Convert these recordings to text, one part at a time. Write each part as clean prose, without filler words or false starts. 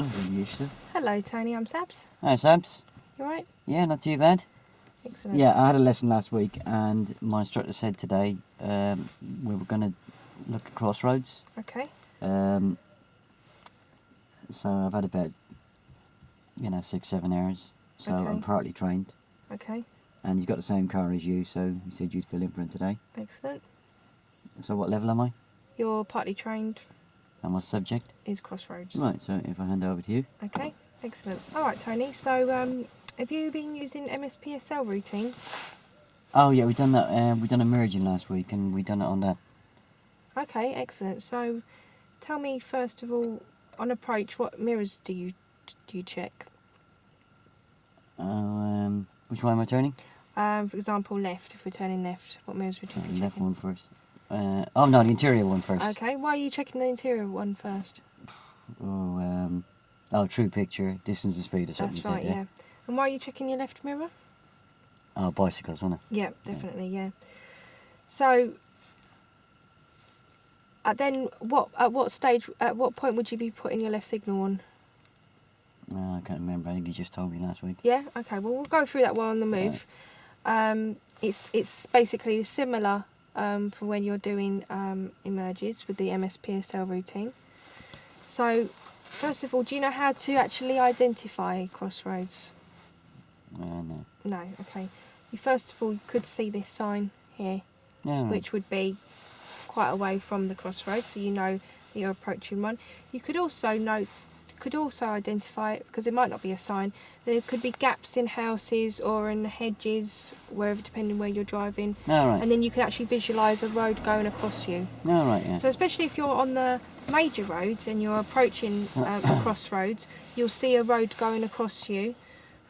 I'm used to. Hello, Tony. I'm Sabs. Hi, Sabs. You alright? Yeah, not too bad. Excellent. Yeah, I had a lesson last week, and my instructor said today we were going to look at Crossroads. Okay. So I've had about 6-7 hours. So Okay. I'm partly trained, Okay. and he's got the same car as you. So he said you'd fill in for him today. Excellent. So what level am I? You're partly trained. And what's the subject? Is Crossroads. Right. So if I hand over to you. Okay. Excellent. All right, Tony. So, have you been using MSPSL routine? Oh yeah, we done that. We done a merging last week, and we done it on that. Okay. Excellent. So, tell me first of all, on approach, what mirrors do you check? Which one am I turning? For example, left. If we're turning left, what mirrors would you be checking? Left one first. Oh no, the interior one first. Okay. Why are you checking the interior one first? True picture, distance and speed or something. That's right. Yeah. And why are you checking your left mirror? Oh, bicycles, wasn't it? Yeah, definitely. Yeah. So, at what point would you be putting your left signal on? No, I can't remember. I think you just told me last week. Yeah. Okay. Well, we'll go through that while on the move. It's basically similar for when you're doing emerges with the MSPSL routine. So, first of all, do you know how to actually identify Crossroads? No. No. Okay. You first of all could see this sign here, Yeah, right. which would be quite away from the crossroads, so you know that you're approaching one. You could also identify it, because it might not be a sign. There could be gaps in houses or in hedges, wherever, depending where you're driving. Oh, right. And then you can actually visualise a road going across you. Oh, right, yeah. So especially if you're on the major roads and you're approaching a crossroads, you'll see a road going across you,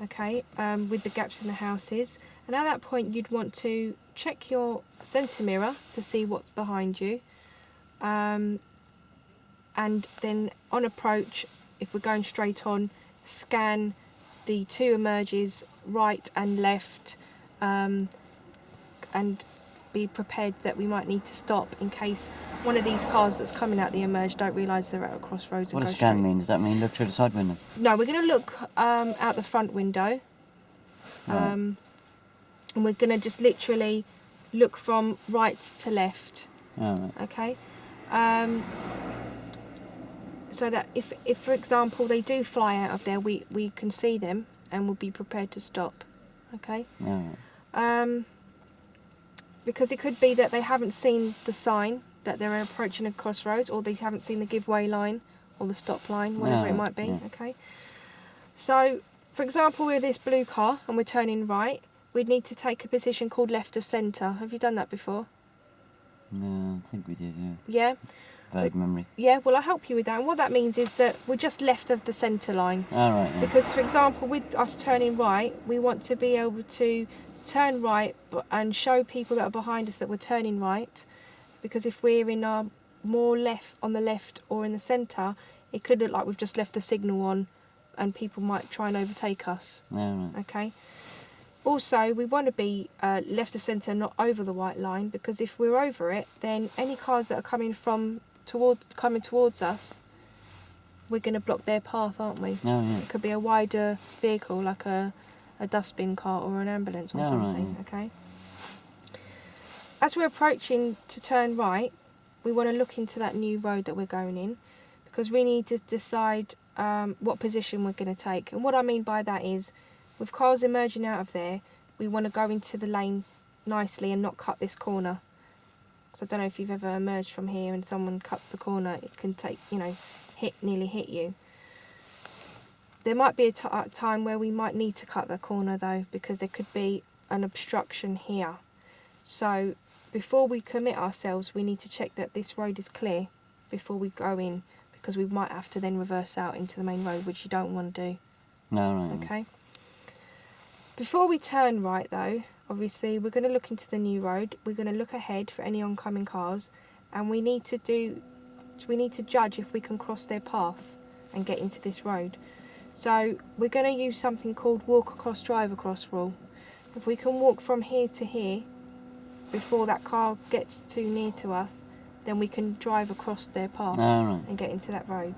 okay, with the gaps in the houses. And at that point, you'd want to check your centre mirror to see what's behind you. And then on approach, if we're going straight on, scan the two emerges, right and left, and be prepared that we might need to stop in case one of these cars that's coming out the emerge don't realise they're at a crossroads. What and does go scan straight. mean? Does that mean look through the side window? No, we're going to look out the front window. Right. And we're going to just literally look from right to left. Oh, right. Okay. So that if for example they do fly out of there, we can see them and we'll be prepared to stop. Okay. Oh, right. Because it could be that they haven't seen the sign that they're approaching a crossroads, or they haven't seen the give way line or the stop line, whatever it might be. Yeah. Okay. So, for example, with this blue car and we're turning right, we'd need to take a position called left of centre. Have you done that before? No, I think we did, yeah. Yeah. Vague memory. Yeah, well, I'll help you with that. And what that means is that we're just left of the centre line. Oh, right, yeah. Because, for example, with us turning right, we want to be able to turn right and show people that are behind us that we're turning right. Because if we're in our more left, on the left or in the centre, it could look like we've just left the signal on and people might try and overtake us. Oh, right. Okay. Also, we want to be left of centre, not over the white line, because if we're over it, then any cars that are coming towards us, we're going to block their path, aren't we? Oh, yeah. It could be a wider vehicle, like a dustbin car or an ambulance or something. Right. Okay. As we're approaching to turn right, we want to look into that new road that we're going in, because we need to decide what position we're going to take. And what I mean by that is, with cars emerging out of there, we want to go into the lane nicely and not cut this corner. Because I don't know if you've ever emerged from here and someone cuts the corner, it can take, nearly hit you. There might be a time where we might need to cut the corner though, because there could be an obstruction here. So before we commit ourselves, we need to check that this road is clear before we go in, because we might have to then reverse out into the main road, which you don't want to do. No, right. Okay. Before we turn right though, obviously we're going to look into the new road. We're going to look ahead for any oncoming cars, and we need to judge if we can cross their path and get into this road. So we're going to use something called walk across, drive across rule. If we can walk from here to here before that car gets too near to us, then we can drive across their path Oh, right. and get into that road.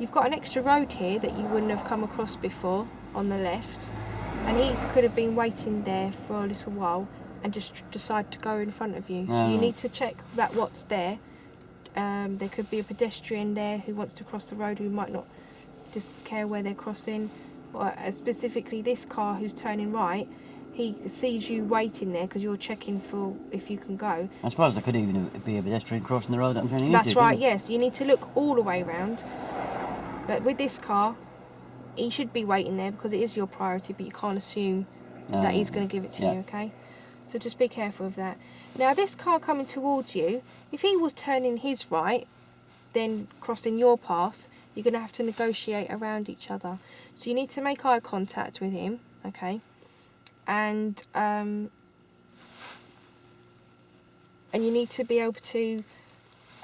you've got an extra road here that you wouldn't have come across before on the left, and he could have been waiting there for a little while and just decide to go in front of you. So you need to check that what's there. There could be a pedestrian there who wants to cross the road who might not just care where they're crossing. Or specifically this car who's turning right, he sees you waiting there because you're checking for if you can go. I suppose there could even be a pedestrian crossing the road that I'm turning into. That's right, yes. You need to look all the way around. But with this car, he should be waiting there because it is your priority, but you can't assume that he's going to give it to you, okay? So just be careful of that. Now, this car coming towards you, if he was turning his right, then crossing your path, you're going to have to negotiate around each other. So you need to make eye contact with him, okay? And you need to be able to,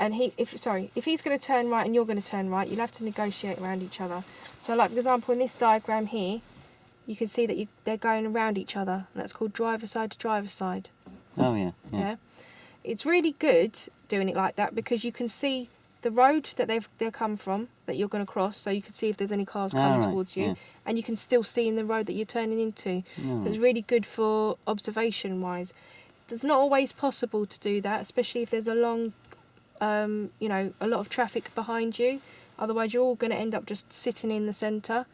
and if he's going to turn right and you're going to turn right, you'll have to negotiate around each other. So, like for example, in this diagram here, you can see that they're going around each other, and that's called driver side to driver side. Oh yeah. Yeah. It's really good doing it like that because you can see the road that they're come from that you're going to cross, so you can see if there's any cars coming towards you, and you can still see in the road that you're turning into. So it's really good for observation wise. It's not always possible to do that, especially if there's a long, a lot of traffic behind you. Otherwise, you're all going to end up just sitting in the centre.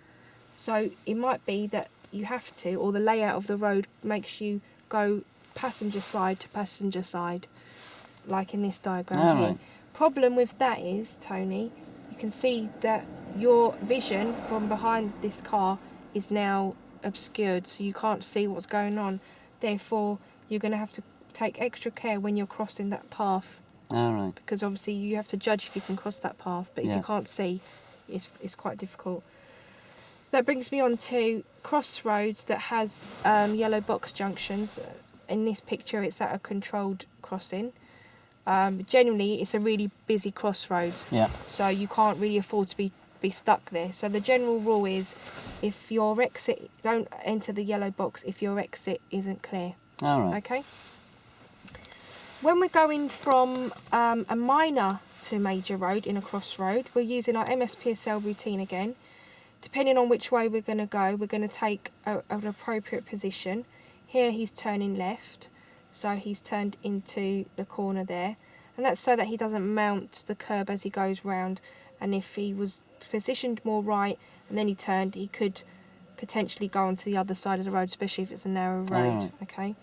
So it might be that you have to, or the layout of the road makes you go passenger side to passenger side, like in this diagram here. Right. Problem with that is, Tony, you can see that your vision from behind this car is now obscured, so you can't see what's going on. Therefore, you're going to have to take extra care when you're crossing that path. All right. Because obviously you have to judge if you can cross that path, but if you can't see, it's quite difficult. That brings me on to Crossroads that has yellow box junctions. In this picture, it's at a controlled crossing. Generally, it's a really busy crossroads, so you can't really afford to be stuck there. So the general rule is, if your exit, don't enter the yellow box if your exit isn't clear. All right. Okay. When we're going from a minor to major road in a crossroad, we're using our MSPSL routine again. Depending on which way we're going to go, we're going to take an appropriate position. Here he's turning left, so he's turned into the corner there. And that's so that he doesn't mount the curb as he goes round. And if he was positioned more right and then he turned, he could potentially go onto the other side of the road, especially if it's a narrow road, okay?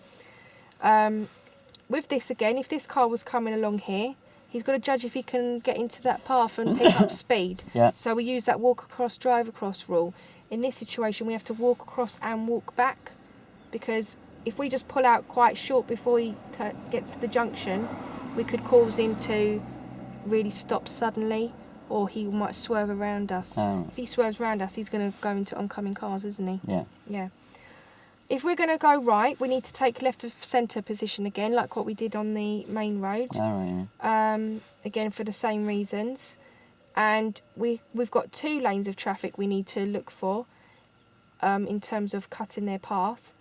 With this again, if this car was coming along here, he's got to judge if he can get into that path and pick up speed. So we use that walk across, drive across rule. In this situation, we have to walk across and walk back, because if we just pull out quite short before he gets to the junction, we could cause him to really stop suddenly, or he might swerve around us. If he swerves around us, he's going to go into oncoming cars, isn't he? Yeah. If we're going to go right, we need to take left of centre position again, like what we did on the main road. Again, for the same reasons. And we've got 2 lanes of traffic we need to look for in terms of cutting their path.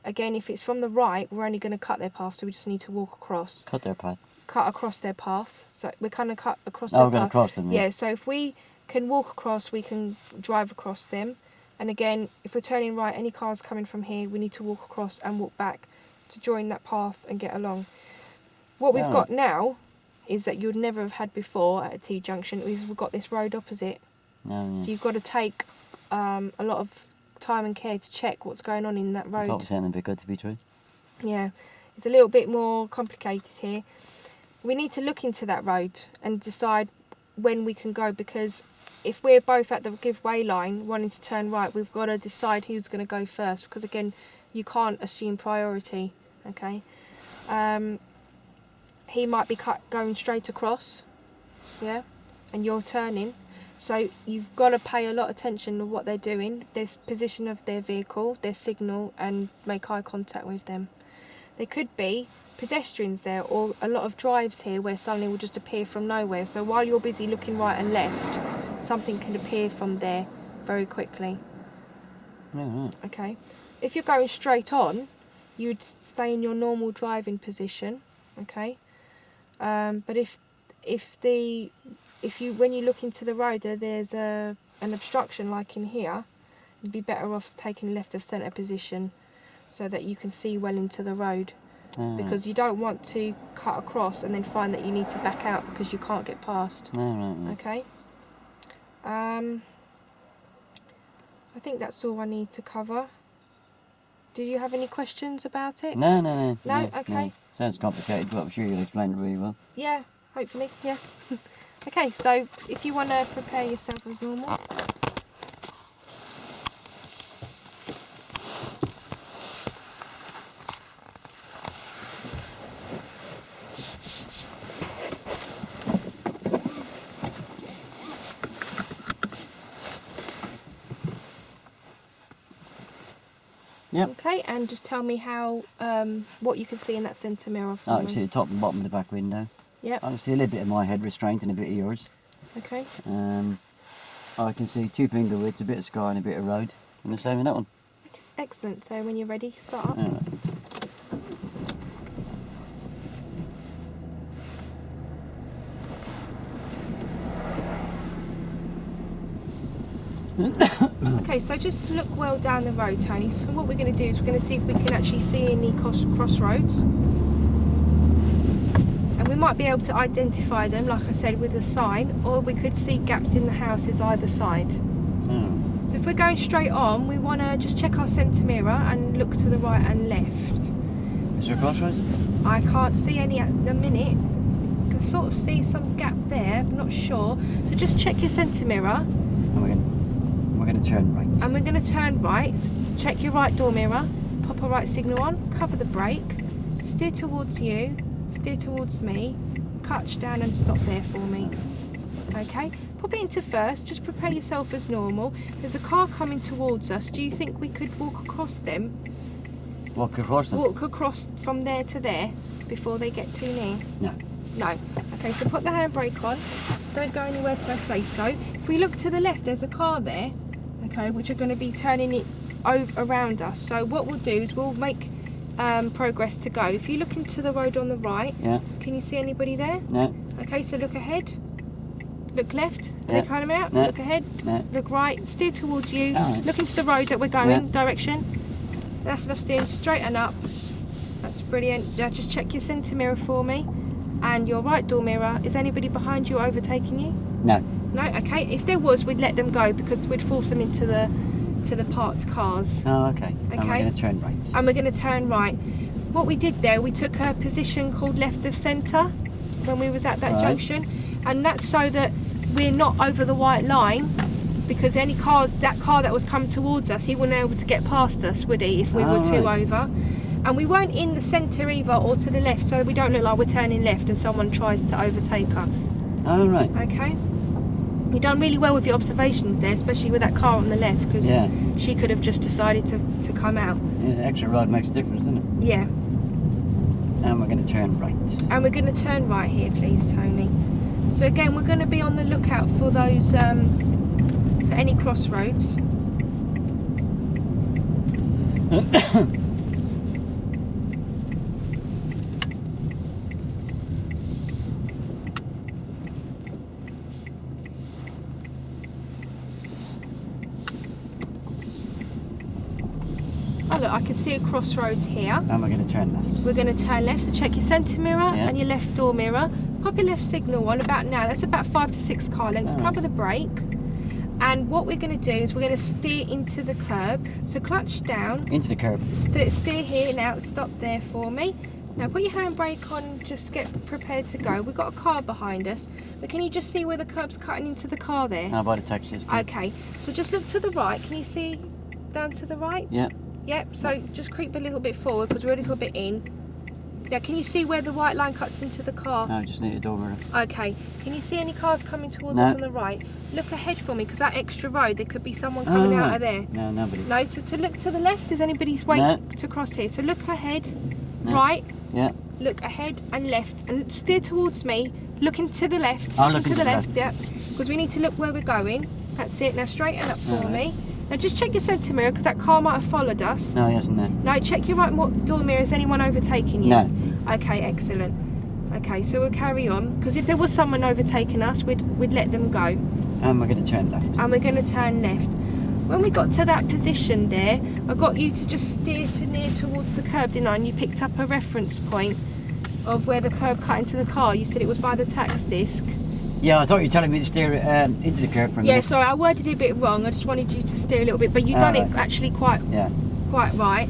Again, if it's from the right, we're only going to cut their path, so we just need to walk across. Cut their path. Cut across their path. So we're kind of cut across their path. we're going to cross them, Yeah, so if we can walk across, we can drive across them. And again, if we're turning right, any cars coming from here, we need to walk across and walk back to join that path and get along. What we've got now is that you'd never have had before at a T-junction, is we've got this road opposite. So you've got to take a lot of time and care to check what's going on in that road. It's sounding a bit good to be true. Yeah, it's a little bit more complicated here. We need to look into that road and decide when we can go, because if we're both at the giveaway line wanting to turn right, we've got to decide who's going to go first, because again, you can't assume priority, okay? He might be going straight across, yeah, and you're turning, so you've got to pay a lot of attention to what they're doing, their position of their vehicle, their signal, and make eye contact with them. There could be pedestrians there, or a lot of drives here where suddenly will just appear from nowhere. So while you're busy looking right and left, something can appear from there very quickly. Okay. If you're going straight on, you'd stay in your normal driving position. Okay. But if the when you look into the road, there's an obstruction like in here, you'd be better off taking left of centre position so that you can see well into the road. Because you don't want to cut across and then find that you need to back out because you can't get past. Okay. I think that's all I need to cover. Do you have any questions about it? No. No? Okay. No. Sounds complicated, but I'm sure you'll explain it really well. Yeah, hopefully, yeah. Okay, so if you want to prepare yourself as normal. Yep. Okay, and just tell me how, what you can see in that centre mirror for I me. can see the top and bottom of the back window. Yep. I can see a little bit of my head restraint and a bit of yours. Okay. I can see 2 finger widths, a bit of sky and a bit of road. And the same in that one. Excellent. So when you're ready, start up. Alright. Okay, so just look well down the road, Tony. So what we're going to do is we're going to see if we can actually see any crossroads. And we might be able to identify them, like I said, with a sign, or we could see gaps in the houses either side. So if we're going straight on, we want to just check our centre mirror and look to the right and left. Is there a crossroads? I can't see any at the minute. I can sort of see some gap there, I'm not sure. So just check your centre mirror. And we're going to turn right. And we're going to turn right. So check your right door mirror, pop a right signal on, cover the brake, steer towards you, steer towards me, catch down and stop there for me. Okay, pop it into first, just prepare yourself as normal. There's a car coming towards us. Do you think we could walk across them? Walk across them? Walk across from there to there before they get too near? No. No. Okay, so put the handbrake on. Don't go anywhere till I say so. If we look to the left, there's a car there, okay, which are going to be turning it over around us. So what we'll do is we'll make progress to go. If you look into the road on the right, Yeah. can you see anybody there? No. Okay, so look ahead. Look left. Yeah. They coming out. No. Look ahead. No. Look right. Steer towards you. Alright. Look into the road that we're going. Yeah. Direction. That's enough steering. Straight and up. That's brilliant. Now just check your centre mirror for me. And your right door mirror. Is anybody behind you overtaking you? No. No? Okay. If there was, we'd let them go because we'd force them into the parked cars. Oh, okay. And we're Okay. going to turn right. And we're going to turn right. What we did there, we took a position called left of centre when we was at that Right. junction. And that's so that we're not over the white line, because any cars, that car that was coming towards us, he wouldn't be able to get past us, would he, if we were too right. over. And we weren't in the centre either or to the left, so we don't look like we're turning left and someone tries to overtake us. Oh, right. Okay? You've done really well with your observations there, especially with that car on the left, because Yeah. she could have just decided to come out. Yeah, the extra road makes a difference, doesn't it? Yeah. And we're going to turn right. And we're going to turn right here, please, Tony. So again, we're going to be on the lookout for those, for any crossroads. Oh look, I can see a crossroads here. And we're going to turn left. We're going to turn left, so check your centre mirror Yeah. and your left door mirror. Pop your left signal on about now. That's about 5 to 6 car lengths. Alright. Cover the brake. And what we're going to do is we're going to steer into the curb. So clutch down. Into the curb. Steer here now. Stop there for me. Now put your handbrake on. Just get prepared to go. We've got a car behind us. But can you just see where the curb's cutting into the car there? Now by the taxi. It's good. Okay. So just look to the right. Can you see down to the right? Yeah. Yep, so just creep a little bit forward because we're a little bit in. Now, can you see where the white line cuts into the car? No, just need a door mirror. Okay. Can you see any cars coming towards No. us on the right? Look ahead for me because that extra road, there could be someone coming out of there. No, nobody. No, so to look to the left, is anybody's waiting to cross here? So look ahead, No. right, Yeah. look ahead and left, and steer towards me, looking to the left. I'm looking to the left, yeah, because we need to look where we're going. That's it. Now straighten up for Alright. me. Now just check your centre mirror because that car might have followed us. No, he hasn't, no. No, check your right door mirror. Is anyone overtaking you? No. Okay, excellent. Okay, so we'll carry on, because if there was someone overtaking us, we'd let them go. And we're going to turn left. And we're going to turn left. When we got to that position there, I got you to just steer to near towards the curb, didn't I? And you picked up a reference point of where the curb cut into the car. You said it was by the tax disc. Yeah, I thought you were telling me to steer it into the curb for a minute. Yeah, sorry, I worded it a bit wrong. I just wanted you to steer a little bit, but you've done it actually quite right.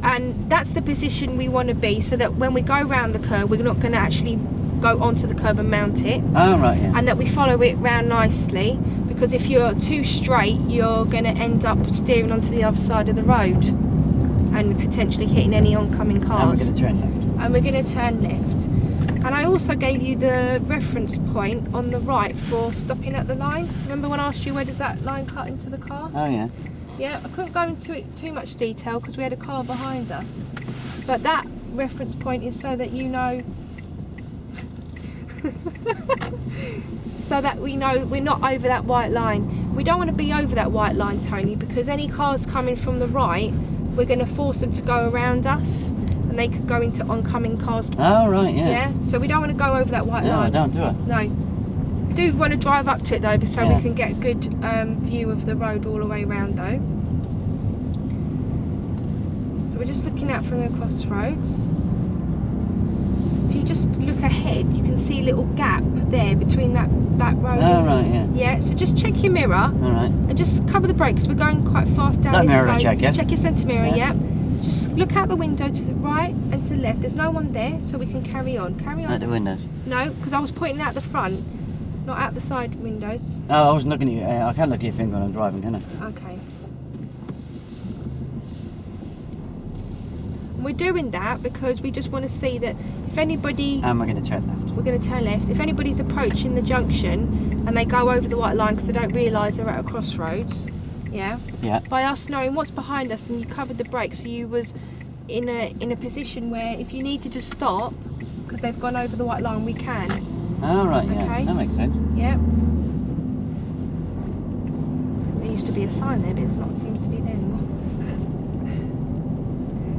And that's the position we want to be, so that when we go round the curb, we're not going to actually go onto the curb and mount it. Oh, right, yeah. And that we follow it round nicely, because if you're too straight, you're going to end up steering onto the other side of the road and potentially hitting any oncoming cars. And we're going to turn left. And we're going to turn left. And I also gave you the reference point on the right for stopping at the line. Remember when I asked you where does that line cut into the car? Oh, yeah. Yeah, I couldn't go into it too much detail because we had a car behind us. But that reference point is so that you know, so that we know we're not over that white line. We don't want to be over that white line, Tony, because any cars coming from the right, we're going to force them to go around us, and they could go into oncoming cars. Oh, right, yeah. Yeah, so we don't want to go over that white line. No, don't do it. No. We do want to drive up to it though, so we can get a good view of the road all the way around though. So we're just looking out from the crossroads. If you just look ahead, you can see a little gap there between that road. Oh, right, yeah. Yeah, so just check your mirror. All right. And just cover the brakes. We're going quite fast down this mirror road. check, yeah? Check your centre mirror, yeah. Just look out the window to the right and to the left. There's no one there, so we can carry on. Carry on. Out the windows? No, because I was pointing out the front, not out the side windows. Oh, I wasn't looking at you. I can't look at your finger when I'm driving, can I? Okay. And we're doing that because we just want to see that if anybody... And we're going to turn left. We're going to turn left. If anybody's approaching the junction and they go over the white line because they don't realise they're at a crossroads, yeah? Yeah. By us knowing what's behind us and you covered the brakes, so you was in a position where if you need to just stop because they've gone over the white line, we can. Oh, right, yeah. Okay. That makes sense. Yeah. There used to be a sign there, but it's not. It seems to be there anymore.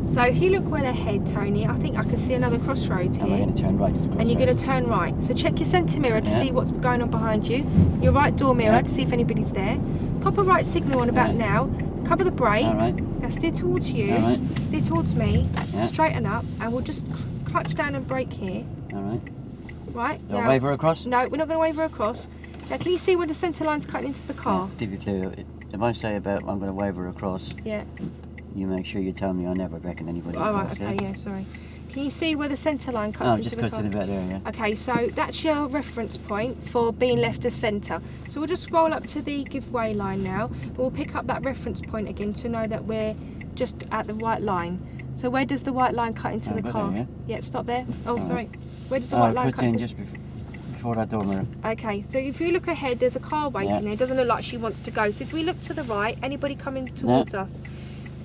So if you look well ahead, Tony, I think I can see another crossroads here. And we're going to turn right to the crossroads. And you're going to turn right. So check your centre mirror to see what's going on behind you. Your right door mirror to see if anybody's there. Pop a right signal on about now. Cover the brake. All right. Now steer towards you. All right. Steer towards me. Yeah. Straighten up, and we'll just clutch down and brake here. All right. Right. You'll waver across? No, we're not going to waver across. Now, can you see where the centre line's cutting into the car? I'll give you a clue. If I say about I'm going to waver across, Yeah. you make sure you tell me I never reckon anybody Oh, right, across, okay, yeah, sorry. Can you see where the centre line cuts into just the cuts car? in about there, yeah. Okay, so that's your reference point for being left of centre. So we'll just scroll up to the give way line now. We'll pick up that reference point again to know that we're just at the white line. So where does the white line cut into the car? There, Yep, stop there. Oh, All sorry. right. Where does the white line Cuts cut in into? just before that door mirror. Okay, so if you look ahead, there's a car waiting there. It doesn't look like she wants to go. So if we look to the right, anybody coming towards us?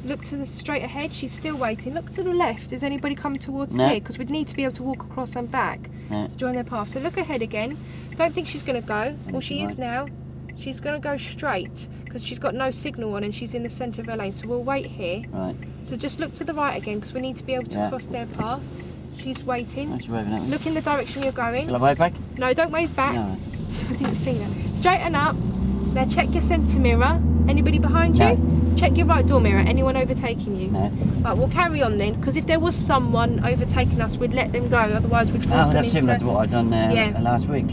Look to the straight ahead, she's still waiting. Look to the left, is anybody coming towards here? Because we'd need to be able to walk across and back to join their path. So look ahead again. Don't think she's going to go. Well, she is now. She's going to go straight because she's got no signal on and she's in the centre of her lane. So we'll wait here. Right. So just look to the right again because we need to be able to cross their path. She's waiting. She's waving at me. Look in the direction you're going. Shall I wave back? No, don't wave back. No. I didn't see that. Straighten up. Now check your centre mirror. Anybody behind you? Check your right door mirror. Anyone overtaking you? No. Right, we'll carry on then, because if there was someone overtaking us, we'd let them go. Otherwise, we'd force them that's into... similar to what I've done last week.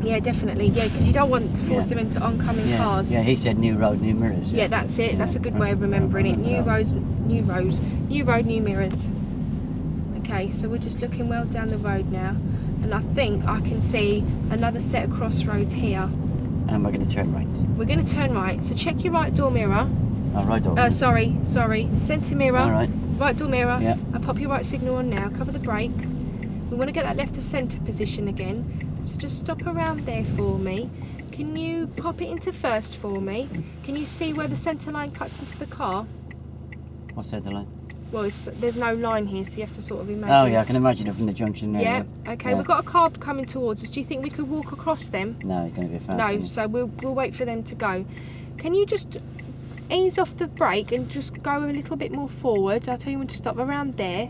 Yeah, definitely. Yeah, because you don't want to force them into oncoming cars. Yeah, he said new road, new mirrors. Yeah, that's it. That's a good way of remembering it. New road, new mirrors. Okay, so we're just looking well down the road now, and I think I can see another set of crossroads here. And we're going to turn right. We're going to turn right. So check your right door mirror. Oh, right door. Sorry. Centre mirror. All right. Right door mirror. Yeah. And pop your right signal on now. Cover the brake. We want to get that left to centre position again. So just stop around there for me. Can you pop it into first for me? Can you see where the centre line cuts into the car? What's centre line? Well, there's no line here, so you have to sort of imagine. Oh, yeah, I can imagine it from the junction there. Yeah, okay. We've got a car coming towards us. Do you think we could walk across them? No, it's going to be fast. No, so we'll wait for them to go. Can you just ease off the brake and just go a little bit more forward? I'll tell you when to stop around there.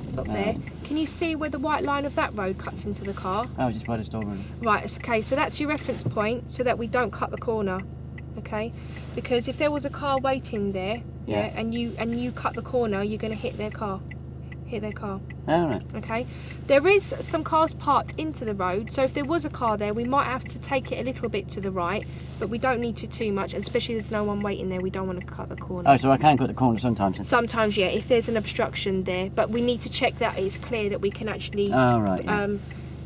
Stop there. Can you see where the white line of that road cuts into the car? Oh, just by the store. Right, okay, so that's your reference point so that we don't cut the corner, okay? Because if there was a car waiting there, Yeah. and you cut the corner, you're going to hit their car. All right. Okay, there is some cars parked into the road, so if there was a car there, we might have to take it a little bit to the right, but we don't need to too much, and especially there's no one waiting there, we don't want to cut the corner. Oh, so I can cut the corner sometimes. Then? Sometimes, yeah, if there's an obstruction there, but we need to check that it's clear that we can actually Oh, right. Yeah.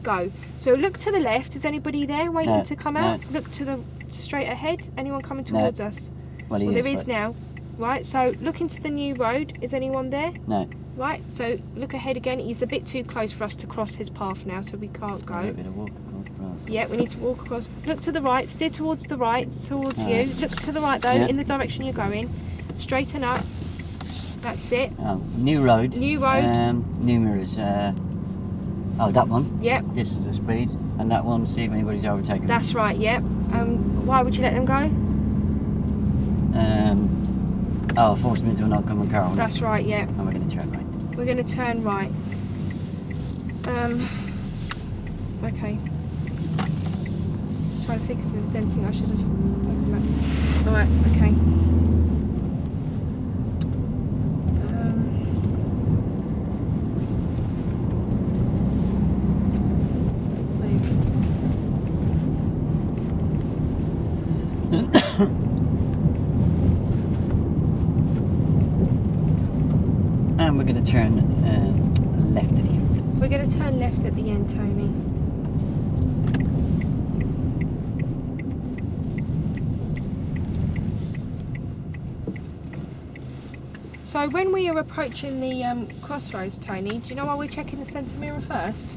go. So look to the left. Is anybody there waiting No, to come out? no. Look to the straight ahead. Anyone coming towards us? Well, Well, there is but now. Right. So look into the new road. Is anyone there? No. Right. So look ahead again. He's a bit too close for us to cross his path now, so we can't A go. bit of walk across. Right. Yeah, we need to walk across. Look to the right. Steer towards the right. Towards Oh. you. Look to the right though, Yeah. in the direction you're going. Straighten up. That's it. Oh, new road. New road. New mirrors. Oh, that one. Yep. This is the speed, and that one. See if anybody's overtaken. That's right. Yep. Why would you let them go? Oh, force them into an oncoming car. wouldn't it? That's right. Yep. And we're going to turn right. We're going to turn right. Okay. Trying to think if there was anything I should have spoken about. Alright, okay. And we're going to turn left at the end. We're going to turn left at the end, Tony. So when we are approaching the crossroads, Tony, do you know why we're checking the centre mirror first?